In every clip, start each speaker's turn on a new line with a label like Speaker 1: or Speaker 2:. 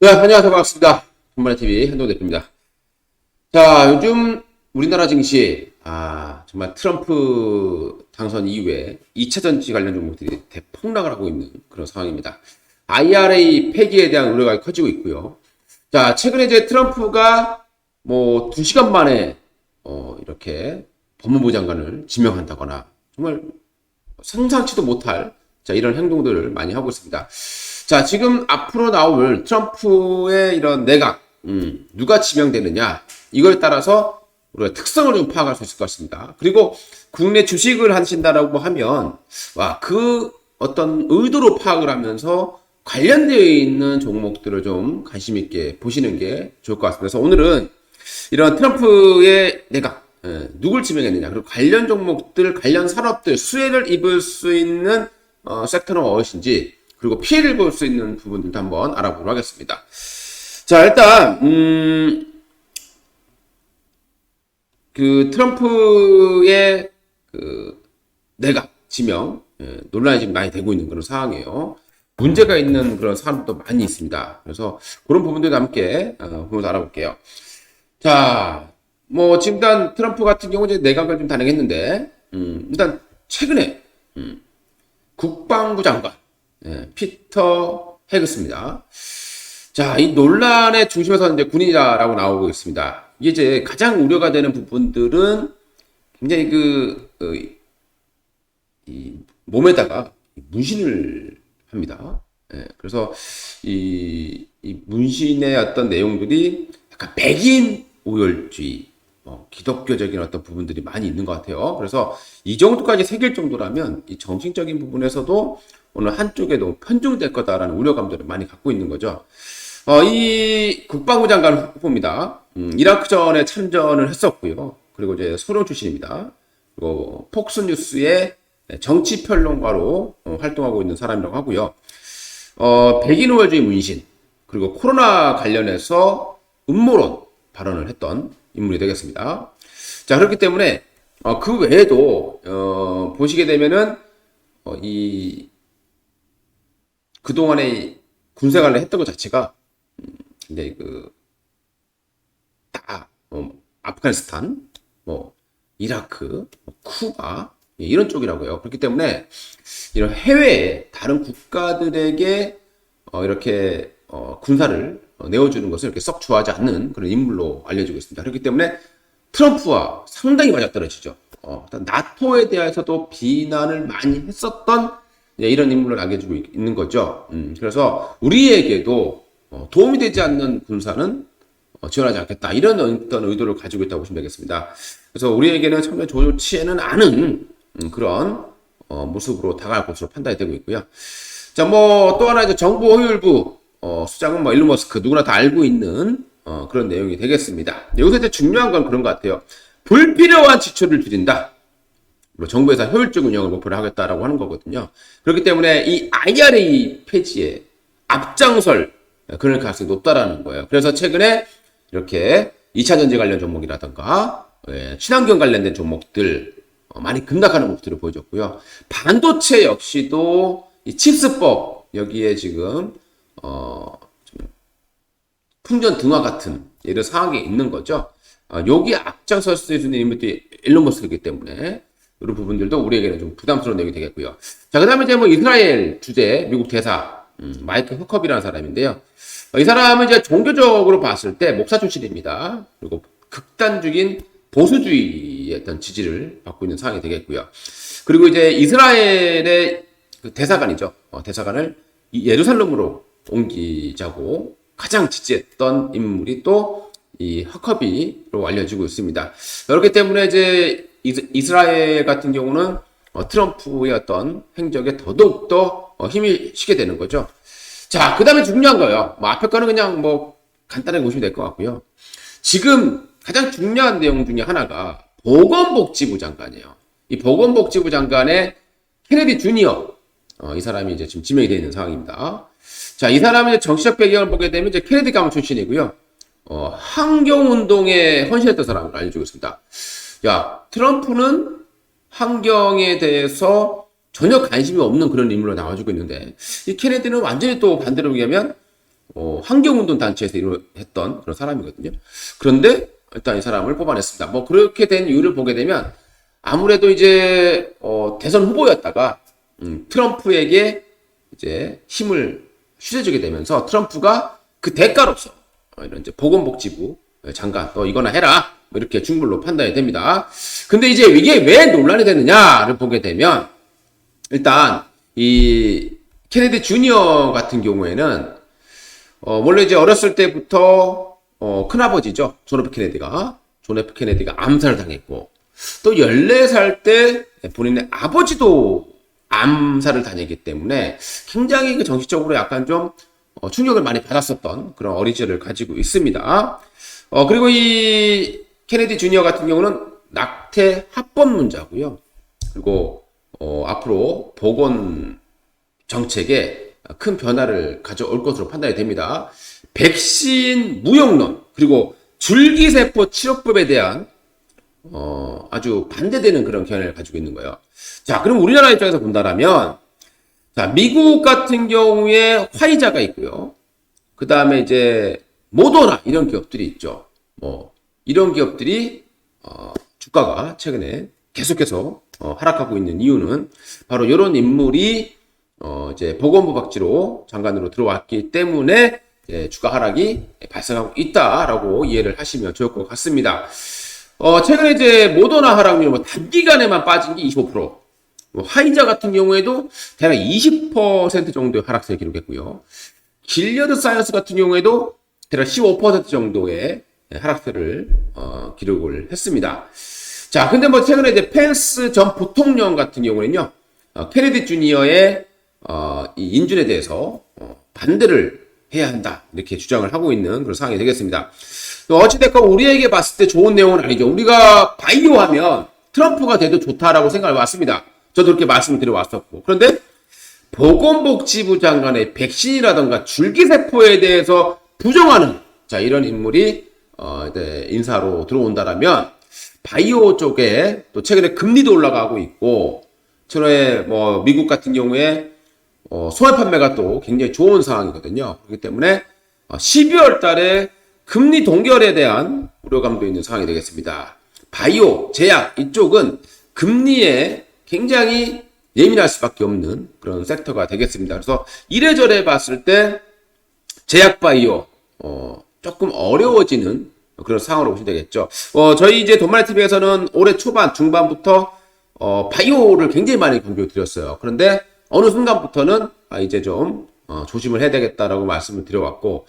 Speaker 1: 네, 안녕하세요. 반갑습니다. 한번의TV 한동 대표입니다. 자, 요즘 우리나라 증시, 정말 트럼프 당선 이후에 2차 전지 관련 종목들이 대폭락을 하고 있는 그런 상황입니다. IRA 폐기에 대한 우려가 커지고 있고요. 자, 최근에 이제 트럼프가 뭐 2시간 만에, 이렇게 법무부 장관을 지명한다거나 정말 상상치도 못할 자, 이런 행동들을 많이 하고 있습니다. 자, 지금 앞으로 나올 트럼프의 이런 내각, 누가 지명되느냐, 이걸 따라서 우리가 특성을 좀 파악할 수 있을 것 같습니다. 그리고 국내 주식을 하신다라고 하면, 그 어떤 의도로 파악을 하면서 관련되어 있는 종목들을 좀 관심 있게 보시는 게 좋을 것 같습니다. 그래서 오늘은 이런 트럼프의 내각, 누굴 지명했느냐, 그리고 관련 종목들, 관련 산업들, 수혜를 입을 수 있는 섹터는 무엇인지, 그리고 피해를 볼 수 있는 부분들도 한번 알아보도록 하겠습니다. 자, 일단 그 트럼프의 그 내각 지명 논란이 지금 많이 되고 있는 그런 상황이에요. 문제가 있는 그런 사람도 많이 있습니다. 그래서 그런 부분들도 함께 보면서 알아볼게요. 자, 뭐 지금 일단 트럼프 같은 경우 이제 내각을 좀 단행했는데 일단 최근에 국방부 장관 피터 해그스입니다. 자, 이 논란의 중심에서 이제 군인이라고 나오고 있습니다. 이게 이제 가장 우려가 되는 부분들은 굉장히 이 몸에다가 문신을 합니다. 그래서 이 문신의 어떤 내용들이 약간 백인 오열주의, 기독교적인 어떤 부분들이 많이 있는 것 같아요. 그래서 이 정도까지 새길 정도라면 이 정신적인 부분에서도 어느 한쪽에도 편중될 거다라는 우려감들을 많이 갖고 있는 거죠. 이 국방부 장관 후보입니다. 이라크전에 참전을 했었고요. 그리고 이제 소령 출신입니다. 그리고 폭스뉴스의 정치평론가로 활동하고 있는 사람이라고 하고요. 백인 우월주의 문신, 그리고 코로나 관련해서 음모론 발언을 했던 인물이 되겠습니다. 자, 그렇기 때문에 그 외에도 보시게 되면은 그동안에 군사 관련 했던 것 자체가 굉장히 아프가니스탄, 이라크, 쿠바 이런 쪽이라고요. 그렇기 때문에 이런 해외 다른 국가들에게 이렇게 군사를 내어주는 것을 이렇게 썩 좋아하지 않는 그런 인물로 알려지고 있습니다. 그렇기 때문에 트럼프와 상당히 맞아떨어지죠. 나토에 대해서도 비난을 많이 했었던 이런 인물을 알려주고 있는 거죠. 그래서 우리에게도 도움이 되지 않는 군사는 지원하지 않겠다. 이런 어떤 의도를 가지고 있다고 보시면 되겠습니다. 그래서 우리에게는 참여 좋지는 않은 그런 모습으로 다가갈 것으로 판단이 되고 있고요. 자, 뭐 또 하나 이제 정부 호율부 수장은 뭐 일론 머스크 누구나 다 알고 있는 그런 내용이 되겠습니다. 여기서 이제 중요한 건 그런 것 같아요. 불필요한 지출을 줄인다. 정부에서 효율적 운영을 목표로 하겠다라고 하는 거거든요. 그렇기 때문에 이 IRA 폐지에 앞장설 그럴 가능성이 높다라는 거예요. 그래서 최근에 이렇게 2차 전지 관련 종목이라든가 친환경 관련된 종목들 많이 급락하는 모습들을 보여줬고요. 반도체 역시도 이 칩스법 여기에 지금 풍전 등화 같은 이런 상황이 있는 거죠. 여기 앞장설 수 있는 인물들이 일론 머스크이기 때문에 이런 부분들도 우리에게는 좀 부담스러운 내용이 되겠고요. 자, 그 다음에 이제 뭐 이스라엘 주재 미국 대사 마이크 후컵이라는 사람인데요. 이 사람은 이제 종교적으로 봤을 때 목사 출신입니다. 그리고 극단적인 보수주의의 어떤 지지를 받고 있는 상황이 되겠고요. 그리고 이제 이스라엘의 그 대사관이죠. 대사관을 예루살렘으로 옮기자고 가장 지지했던 인물이 또 이 허커비로 알려지고 있습니다. 그렇기 때문에 이제 이스라엘 같은 경우는 트럼프의 어떤 행적에 더더욱더 힘이 실게 되는 거죠. 자, 그 다음에 중요한 거예요. 뭐 앞에 거는 그냥 뭐 간단하게 보시면 될 것 같고요. 지금 가장 중요한 내용 중에 하나가 보건복지부 장관이에요. 이 보건복지부 장관의 케네디 주니어, 이 사람이 이제 지금 지명이 되어 있는 상황입니다. 자, 이 사람은 이제 정치적 배경을 보게 되면 이제 케네디 가문 출신이고요. 환경운동에 헌신했던 사람으로 알려지고 있습니다. 야, 트럼프는 환경에 대해서 전혀 관심이 없는 그런 인물로 나와주고 있는데, 이 케네디는 완전히 또 반대로 얘기하면, 환경운동 단체에서 했던 그런 사람이거든요. 그런데 일단 이 사람을 뽑아냈습니다. 뭐 그렇게 된 이유를 보게 되면 아무래도 이제 대선 후보였다가 트럼프에게 이제 힘을 실어주게 되면서 트럼프가 그 대가로서 이런 이제 보건복지부 장관 너 이거나 해라 뭐 이렇게 준 걸로 판단이 됩니다. 근데 이제 이게 왜 논란이 되느냐를 보게 되면 일단 이 케네디 주니어 같은 경우에는 원래 이제 어렸을 때부터 큰아버지죠. 존 F 케네디가 암살을 당했고 또 14살 때 본인의 아버지도 암살을 당했기 때문에 굉장히 그 정신적으로 약간 좀 충격을 많이 받았었던 그런 어린 시절을 가지고 있습니다. 그리고 이 케네디 주니어 같은 경우는 낙태 합법론자고요. 그리고 앞으로 보건 정책에 큰 변화를 가져올 것으로 판단이 됩니다. 백신 무용론 그리고 줄기세포 치료법에 대한 아주 반대되는 그런 견해를 가지고 있는 거예요. 자, 그럼 우리나라 입장에서 본다라면 자, 미국 같은 경우에 화이자가 있고요. 그 다음에 이제 모더나 이런 기업들이 있죠. 뭐 이런 기업들이 주가가 최근에 계속해서 하락하고 있는 이유는 바로 이런 인물이 이제 보건부 박지로 장관으로 들어왔기 때문에 주가 하락이 발생하고 있다라고 이해를 하시면 좋을 것 같습니다. 최근에 이제 모더나 하락률 뭐 단기간에만 빠진 게 25%, 뭐 화이자 같은 경우에도 대략 20% 정도의 하락세를 기록했고요. 길리어드 사이언스 같은 경우에도 대략 15% 정도의 하락세를 기록을 했습니다. 자, 근데 뭐 최근에 이제 펜스 전 부통령 같은 경우는요, 케네디 주니어의 이 인준에 대해서 반대를 해야 한다 이렇게 주장을 하고 있는 그런 상황이 되겠습니다. 어찌됐건 우리에게 봤을 때 좋은 내용은 아니죠. 우리가 바이오 하면 트럼프가 돼도 좋다라고 생각을 왔습니다. 저도 그렇게 말씀을 드려왔었고. 그런데 보건복지부 장관의 백신이라던가 줄기세포에 대해서 부정하는 자 이런 인물이 인사로 들어온다라면 바이오 쪽에 또 최근에 금리도 올라가고 있고 최근에 뭐 미국 같은 경우에 소매 판매가 또 굉장히 좋은 상황이거든요. 그렇기 때문에 12월 달에 금리 동결에 대한 우려감도 있는 상황이 되겠습니다. 바이오, 제약 이쪽은 금리에 굉장히 예민할 수밖에 없는 그런 섹터가 되겠습니다. 그래서 이래저래 봤을 때 제약 바이오 조금 어려워지는 그런 상황으로 보시면 되겠죠. 저희 이제 돈마리 TV에서는 올해 초반, 중반부터 바이오를 굉장히 많이 강조를 드렸어요. 그런데 어느 순간부터는 이제 좀 조심을 해야 되겠다라고 말씀을 드려왔고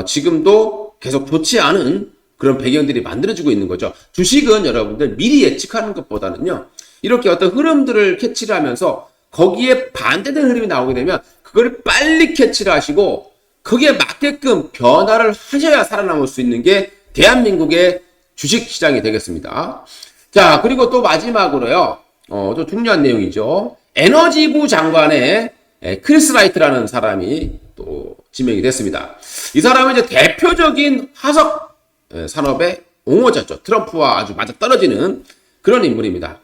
Speaker 1: 지금도 계속 좋지 않은 그런 배경들이 만들어지고 있는 거죠. 주식은 여러분들 미리 예측하는 것보다는요. 이렇게 어떤 흐름들을 캐치를 하면서 거기에 반대되는 흐름이 나오게 되면 그걸 빨리 캐치를 하시고 거기에 맞게끔 변화를 하셔야 살아남을 수 있는 게 대한민국의 주식시장이 되겠습니다. 자, 그리고 또 마지막으로요. 좀 중요한 내용이죠. 에너지부 장관의 크리스 라이트라는 사람이 또 지명이 됐습니다. 이 사람은 이제 대표적인 화석 산업의 옹호자죠. 트럼프와 아주 맞아떨어지는 그런 인물입니다.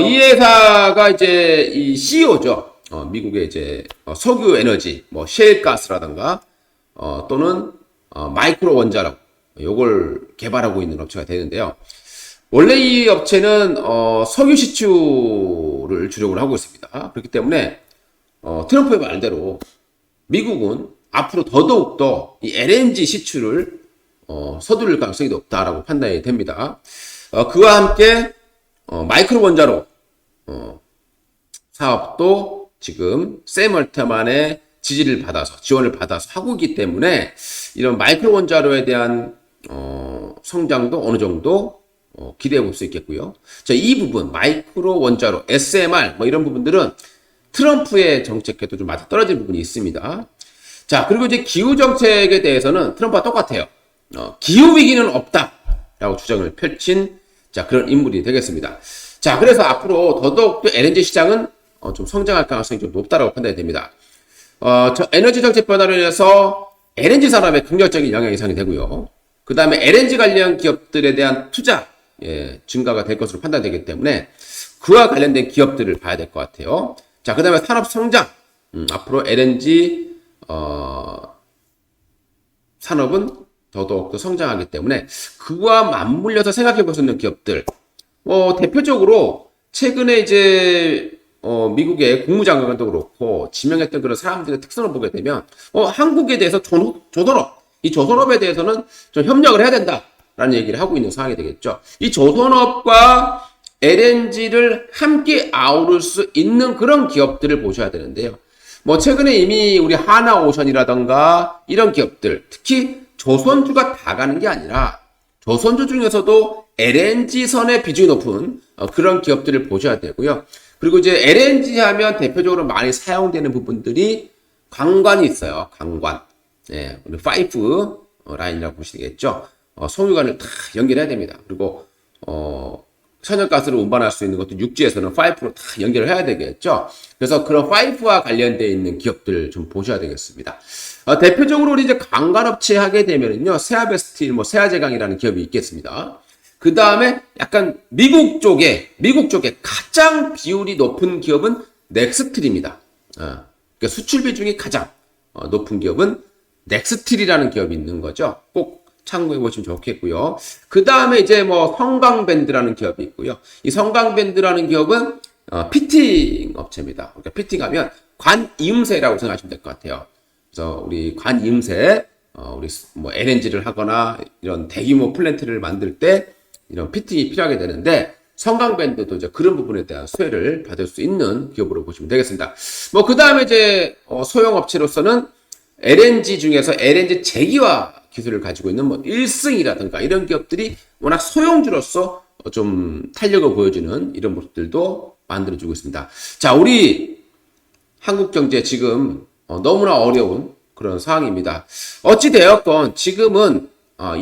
Speaker 1: 이 회사가 이제 이 CEO죠. 미국의 이제 석유 에너지, 뭐 셰일가스라든가 또는 마이크로 원자력 요걸 개발하고 있는 업체가 되는데요. 원래 이 업체는 석유 시추를 주력을 하고 있습니다. 그렇기 때문에 트럼프의 말대로 미국은 앞으로 더더욱더 이 LNG 시추를 서두를 가능성이 높다라고 판단이 됩니다. 그와 함께 마이크로 원자로 사업도 지금 샘 얼트만의 지원을 받아서 하고 있기 때문에 이런 마이크로 원자로에 대한 성장도 어느 정도 기대해 볼 수 있겠고요. 자, 이 부분 마이크로 원자로, SMR 뭐 이런 부분들은 트럼프의 정책에도 좀 맞아떨어진 부분이 있습니다. 자, 그리고 이제 기후 정책에 대해서는 트럼프와 똑같아요. 기후 위기는 없다라고 주장을 펼친 자 그런 인물이 되겠습니다. 자, 그래서 앞으로 더더욱 또 LNG 시장은 좀 성장할 가능성이 좀 높다라고 판단이 됩니다. 에너지 정책 변화로 인해서 LNG 산업에 긍정적인 영향이 예상이 되고요. 그 다음에 LNG 관련 기업들에 대한 투자 증가가 될 것으로 판단되기 때문에 그와 관련된 기업들을 봐야 될 것 같아요. 자, 그 다음에 산업 성장. 앞으로 LNG 산업은 더더욱 더 성장하기 때문에 그와 맞물려서 생각해 볼 수 있는 기업들. 대표적으로 최근에 이제 미국의 국무장관도 그렇고 지명했던 그런 사람들의 특성을 보게 되면 한국에 대해서 조선업, 이 조선업에 대해서는 좀 협력을 해야 된다라는 얘기를 하고 있는 상황이 되겠죠. 이 조선업과 LNG를 함께 아우를 수 있는 그런 기업들을 보셔야 되는데요. 최근에 이미 우리 하나오션이라던가 이런 기업들, 특히 조선주가 다 가는 게 아니라 조선주 중에서도 LNG선의 비중이 높은 그런 기업들을 보셔야 되고요. 그리고 이제 LNG 하면 대표적으로 많이 사용되는 부분들이 관관이 있어요. 관관. 네, 우리 파이프 라인이라고 보시겠죠. 송유관을 다 연결해야 됩니다. 그리고 천연가스를 운반할 수 있는 것도 육지에서는 파이프로 다 연결을 해야 되겠죠. 그래서 그런 파이프와 관련되어 있는 기업들 좀 보셔야 되겠습니다. 대표적으로 우리 이제 관관업체 하게 되면은요, 세아베스틸, 세아제강이라는 기업이 있겠습니다. 그 다음에 약간 미국 쪽에 가장 비율이 높은 기업은 넥스틸입니다. 그러니까 수출 비중이 가장 높은 기업은 넥스틸이라는 기업이 있는 거죠. 꼭 참고해 보시면 좋겠고요. 그 다음에 이제 성강밴드라는 기업이 있고요. 이 성강밴드라는 기업은 피팅 업체입니다. 그러니까 피팅하면 관이음새라고 생각하시면 될 것 같아요. 그래서 우리 관이음새, 우리 LNG를 하거나 이런 대규모 플랜트를 만들 때 이런 피팅이 필요하게 되는데 성강밴드도 이제 그런 부분에 대한 수혜를 받을 수 있는 기업으로 보시면 되겠습니다. 그 다음에 이제 소형 업체로서는 LNG 중에서 LNG 제기화 기술을 가지고 있는 일승이라든가 이런 기업들이 워낙 소형주로서 좀 탄력을 보여주는 이런 모습들도 만들어주고 있습니다. 자, 우리 한국 경제 지금 너무나 어려운 그런 상황입니다. 어찌되었건 지금은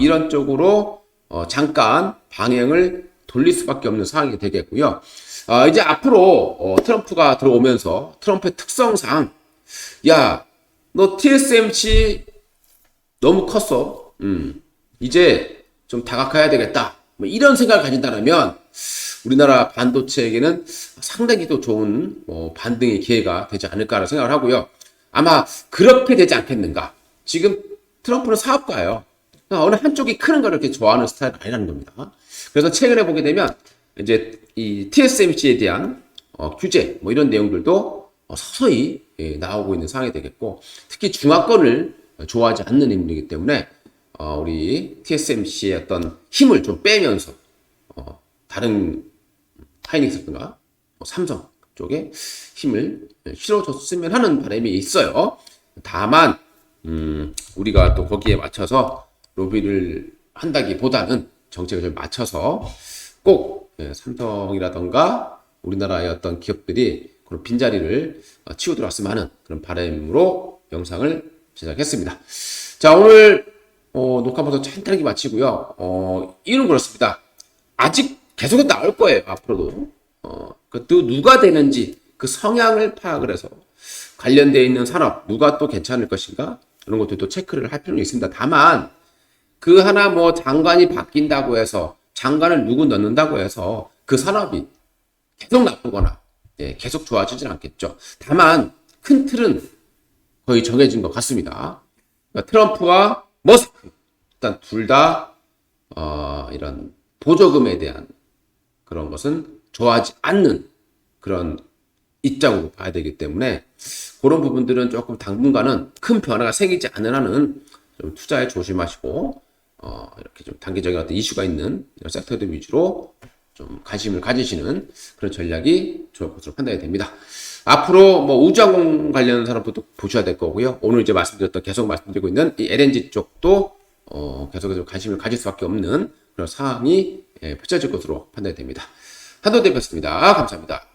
Speaker 1: 이런 쪽으로 잠깐 방향을 돌릴 수밖에 없는 상황이 되겠고요. 이제 앞으로 트럼프가 들어오면서 트럼프의 특성상 야, 너 TSMC 너무 컸어. 이제 좀 다각화해야 되겠다. 이런 생각을 가진다면 우리나라 반도체에게는 상당히 또 좋은 반등의 기회가 되지 않을까라는 생각을 하고요. 아마 그렇게 되지 않겠는가. 지금 트럼프는 사업가예요. 어느 한쪽이 크는 걸 이렇게 좋아하는 스타일은 아니라는 겁니다. 그래서 최근에 보게 되면 이제 이 TSMC에 대한 규제 이런 내용들도 서서히 나오고 있는 상황이 되겠고, 특히 중화권을 좋아하지 않는 인물이기 때문에 우리 TSMC의 어떤 힘을 좀 빼면서 다른 하이닉스든가 삼성 쪽에 힘을 실어줬으면 하는 바람이 있어요. 다만 우리가 또 거기에 맞춰서 로비를 한다기보다는 정책을 좀 맞춰서 꼭 삼성이라던가 우리나라의 어떤 기업들이 그런 빈자리를 치고 들어왔으면 하는 그런 바람으로 영상을 제작했습니다. 자, 오늘 녹화 방송 간단하게 마치고요. 이유는 그렇습니다. 아직 계속 나올 거예요. 앞으로도. 또 누가 되는지 그 성향을 파악을 해서 관련되어 있는 산업 누가 또 괜찮을 것인가 이런 것들도 체크를 할 필요는 있습니다. 다만 그 하나 장관이 바뀐다고 해서 장관을 누구 넣는다고 해서 그 산업이 계속 나쁘거나 계속 좋아지진 않겠죠. 다만 큰 틀은 거의 정해진 것 같습니다. 그러니까 트럼프와 머스크 일단 둘 다 이런 보조금에 대한 그런 것은 좋아하지 않는 그런 입장으로 봐야 되기 때문에 그런 부분들은 조금 당분간은 큰 변화가 생기지 않는 한은 좀 투자에 조심하시고 이렇게 좀 단기적인 어떤 이슈가 있는 이런 섹터들 위주로 좀 관심을 가지시는 그런 전략이 좋을 것으로 판단이 됩니다. 앞으로 우주항공 관련 산업도 보셔야 될 거고요. 오늘 이제 계속 말씀드리고 있는 이 LNG 쪽도 계속해서 관심을 가질 수밖에 없는 그런 상황이 펼쳐질 것으로 판단이 됩니다. 한도 대표였습니다. 감사합니다.